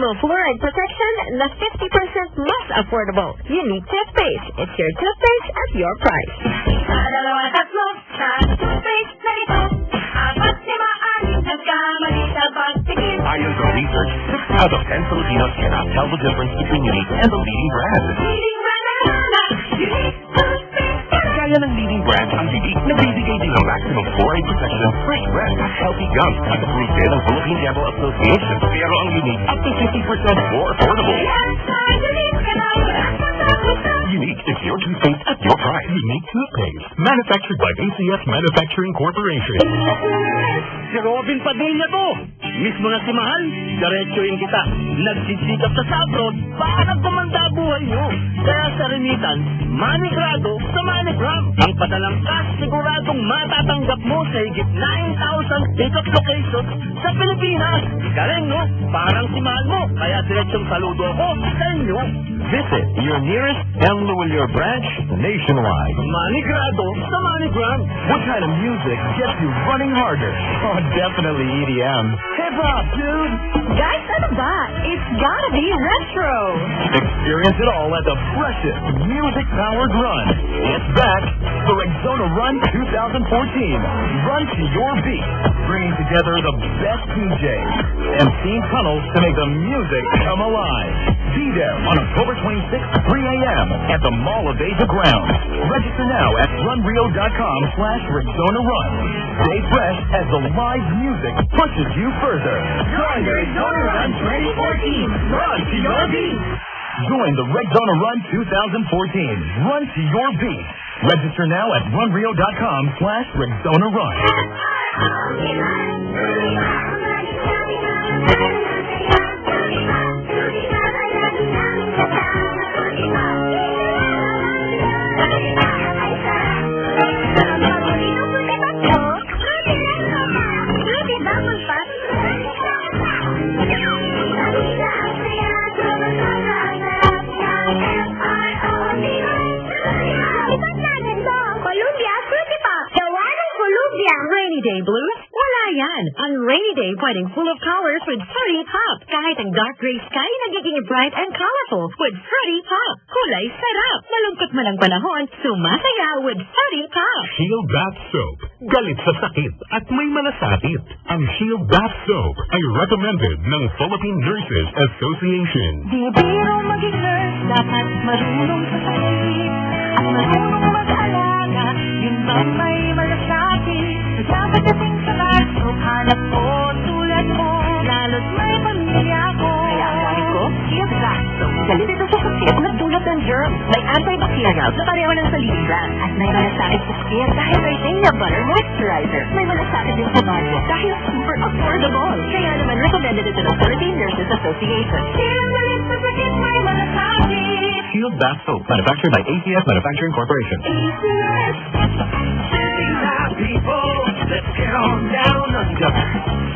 Optimal Fluoride Protection na 50% mas affordable. Unique toothpaste. It's your toothpaste at your price. Dalawa, tatlo, sa toothpaste na ito. 4, 5, 6 nagkamali sa pagtingin. Ayon sa research, 6 out of 10 Filipinos cannot tell the difference between Unique and the leading brand. Leading brand na Unique toothpaste. Kaya ng leading brand ang Unique nagbibigay din ng maximum fluoride protection, fresh breath, at healthy gums at approved din ng Philippine Dental Association. Pero ang Unique up to 50% more affordable. Unique is your toothpaste at your price. Unique toothpaste, manufactured by ACS Manufacturing Corporation. Si Robin Padilla to. Mismo na si Mahal, diretsuin kita. Nagsisikap sa abroad para gumanda buhay nyo. Kaya sa remittance, Manigrado sa Manigram. Ang padalang cash siguradong matatanggap mo sa higit 9,000 pick-up locations sa Pilipinas. Galing, no? Parang si Mahal mo. Kaya diretsong saludo ako sa inyo. Visit your nearest M. Luwalier branch nationwide. Manigrado sa Manigram. What kind of music gets you running harder? Oh, definitely EDM. Hip-hop, dude! Guys, ano ba? It's gotta be retro. Experience it all at the freshest music-powered run. It's back, the Rexona Run 2014. Run to your beat, bringing together the best DJs and team tunnels to make the music come alive. Be there on October 26th, 3 a.m. at the Mall of Asia grounds. Register now at runrio.com/Rexona Run. Stay fresh as the live music pushes you further. Join the Rexona Run 2014. Run to your beat. Join the Rexona Run 2014. Run to your beat. Register now at runrio.com/Rexona Run. Rainy Day Blues? Wala yan. On Rainy Day, pwedeng full of colors with Fruity Pop. Kahit ang dark gray sky, nagiging bright and colorful with Fruity Pop. Kulay sarap. Malungkot man ang panahon, sumasaya with Fruity Pop. Shield Bath Soap. Galit sa sakit at may malasakit. Ang Shield Bath Soap ay recommended ng Philippine Nurses Association. Di biro maging nurse, dapat marunong sa sakit. At marunong mag-alaga, yun bang may malasakit. Kaya pagdating sa baso, hanap ko tulad mo. Lalo't may pamilya ko. Kaya ang gamit ko, Shield Bath Soap. Galit ito sa sakit, nagdulot ng germs. May antibacterial na pareho ng sa leading brand. At may malasakit sa skin dahil may Dana Butter Moisturizer. May malasakit din sa body dahil super affordable. Kaya naman recommended ito ng Philippine Nurses Association. Shield galit sa sakit, may malasakit. Shield Bath Soap, manufactured by ACS Manufacturing Corporation. ACS. People, let's get on down under.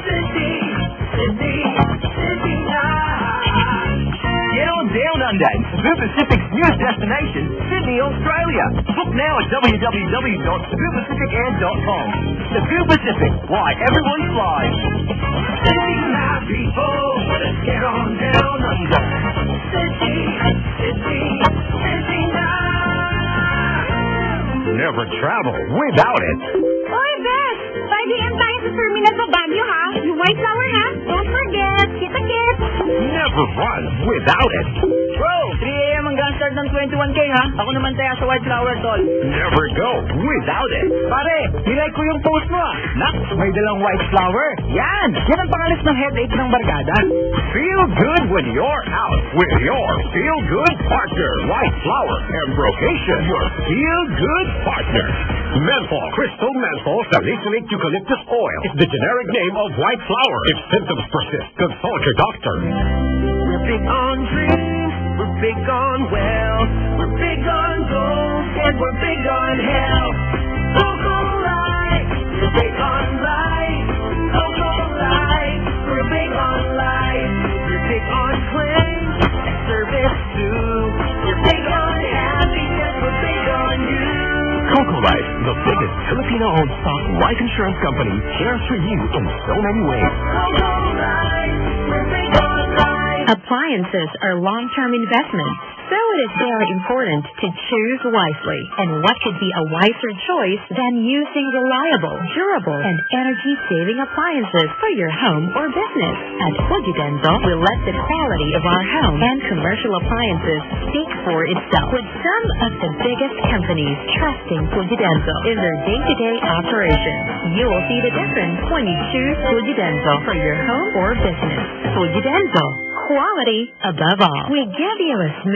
Sydney, Sydney, Sydney night. Get on down under. Cebu Pacific's newest destination, Sydney, Australia. Book now at www.cebupacificair.com. Cebu Pacific, why everyone flies. Sydney night, people, let's get on down under. Sydney, Sydney, Sydney night. Never travel without it. Oy, Bes! 5 a.m. tayo sa terminal sa Baguio, ha? Yung white flower, ha? Don't forget, kita-kits! Never run without it. Bro, 3 a.m. hanggang start ng 21K ha? Ako naman tayo sa White Flower Tol. Never go without it. Pare, nilike ko yung post mo Nak, may dalang White Flower. Yan! Yan ang pangalis ng headache ng barkada. Feel good when you're out with your Feel Good partner, White Flower and Brocation, your Feel Good partner. Menthol, Crystal Menthol Salicylate Eucalyptus Oil is the generic name of White Flower. If symptoms persist, consult your doctor. We're big on dreams, we're big on wealth, we're big on gold, and we're big on health. Local life, we're big on life. Local life, we're big on life. We're big on claims and service too. We're big on happiness, we're big on you. Coco Life, the biggest Filipino-owned stock life insurance company, cares for you in so many ways. Local life, we're big on life. Appliances are long-term investments, so it is very important to choose wisely. And what could be a wiser choice than using reliable, durable, and energy-saving appliances for your home or business? At Fujidenso, we let the quality of our home and commercial appliances speak for itself, with some of the biggest companies trusting Fujidenso in their day-to-day operations. You will see the difference when you choose Fujidenso for your home or business. Fujidenso, quality above all. We give you a smooth